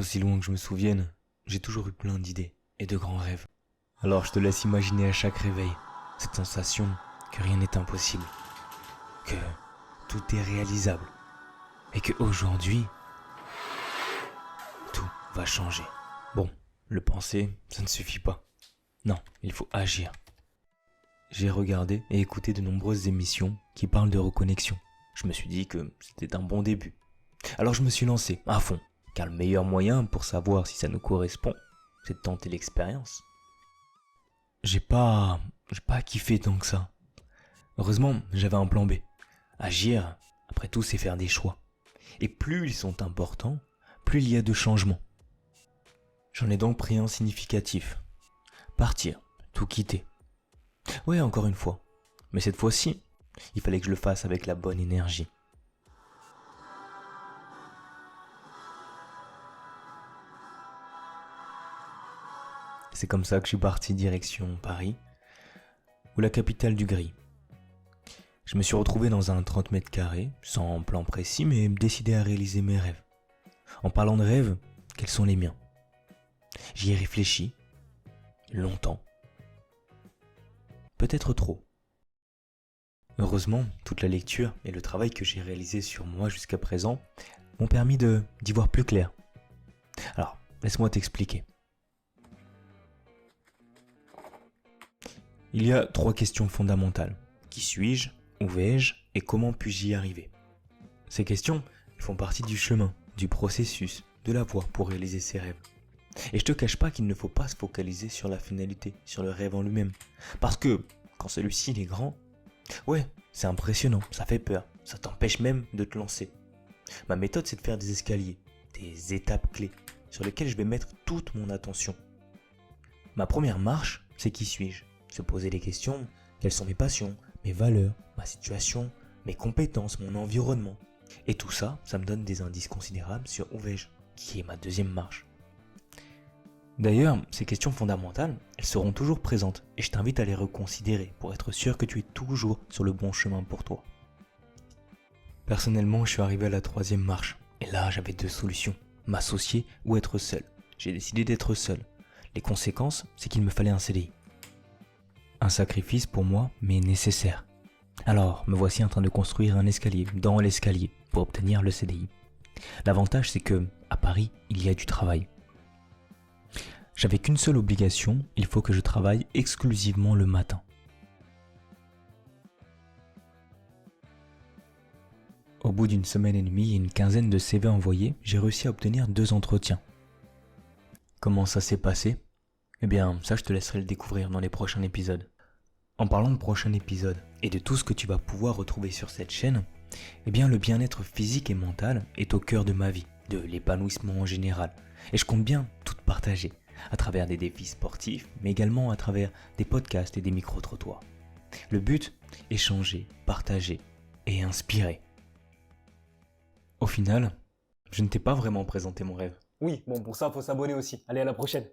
Aussi loin que je me souvienne, j'ai toujours eu plein d'idées et de grands rêves. Alors je te laisse imaginer à chaque réveil cette sensation que rien n'est impossible, que tout est réalisable et que aujourd'hui, tout va changer. Bon, le penser, ça ne suffit pas. Non, il faut agir. J'ai regardé et écouté de nombreuses émissions qui parlent de reconnexion. Je me suis dit que c'était un bon début. Alors je me suis lancé à fond, car le meilleur moyen pour savoir si ça nous correspond, c'est de tenter l'expérience. J'ai pas kiffé tant que ça. Heureusement, j'avais un plan B. Agir, après tout, c'est faire des choix. Et plus ils sont importants, plus il y a de changements. J'en ai donc pris un significatif. Partir, tout quitter. Ouais, encore une fois. Mais cette fois-ci, il fallait que je le fasse avec la bonne énergie. C'est comme ça que je suis parti direction Paris, ou la capitale du gris. Je me suis retrouvé dans un 30 mètres carrés, sans plan précis, mais décidé à réaliser mes rêves. En parlant de rêves, quels sont les miens? J'y ai réfléchi, longtemps. Peut-être trop. Heureusement, toute la lecture et le travail que j'ai réalisé sur moi jusqu'à présent m'ont permis d'y voir plus clair. Alors, laisse-moi t'expliquer. Il y a 3 questions fondamentales. Qui suis-je? Où vais-je? Et comment puis-je y arriver? Ces questions font partie du chemin, du processus, de la voie pour réaliser ses rêves. Et je te cache pas qu'il ne faut pas se focaliser sur la finalité, sur le rêve en lui-même. Parce que, quand celui-ci est grand, ouais, c'est impressionnant, ça fait peur, ça t'empêche même de te lancer. Ma méthode, c'est de faire des escaliers, des étapes clés, sur lesquelles je vais mettre toute mon attention. Ma première marche, c'est qui suis-je? Se poser les questions, quelles sont mes passions, mes valeurs, ma situation, mes compétences, mon environnement. Et tout ça, ça me donne des indices considérables sur où vais-je, qui est ma deuxième marche. D'ailleurs, ces questions fondamentales, elles seront toujours présentes et je t'invite à les reconsidérer pour être sûr que tu es toujours sur le bon chemin pour toi. Personnellement, je suis arrivé à la 3e marche et là, j'avais 2 solutions, m'associer ou être seul. J'ai décidé d'être seul. Les conséquences, c'est qu'il me fallait un CDI. Un sacrifice pour moi, mais nécessaire. Alors, me voici en train de construire un escalier dans l'escalier pour obtenir le CDI. L'avantage, c'est que à Paris, il y a du travail. J'avais qu'une seule obligation, il faut que je travaille exclusivement le matin. Au bout d'une semaine et demie et une quinzaine de CV envoyés, j'ai réussi à obtenir 2 entretiens. Comment ça s'est passé? Eh bien, ça je te laisserai le découvrir dans les prochains épisodes. En parlant de prochains épisodes et de tout ce que tu vas pouvoir retrouver sur cette chaîne, eh bien le bien-être physique et mental est au cœur de ma vie, de l'épanouissement en général. Et je compte bien tout te partager, à travers des défis sportifs, mais également à travers des podcasts et des micro-trottoirs. Le but, échanger, partager et inspirer. Au final, je ne t'ai pas vraiment présenté mon rêve. Oui, bon, pour ça, faut s'abonner aussi. Allez, à la prochaine.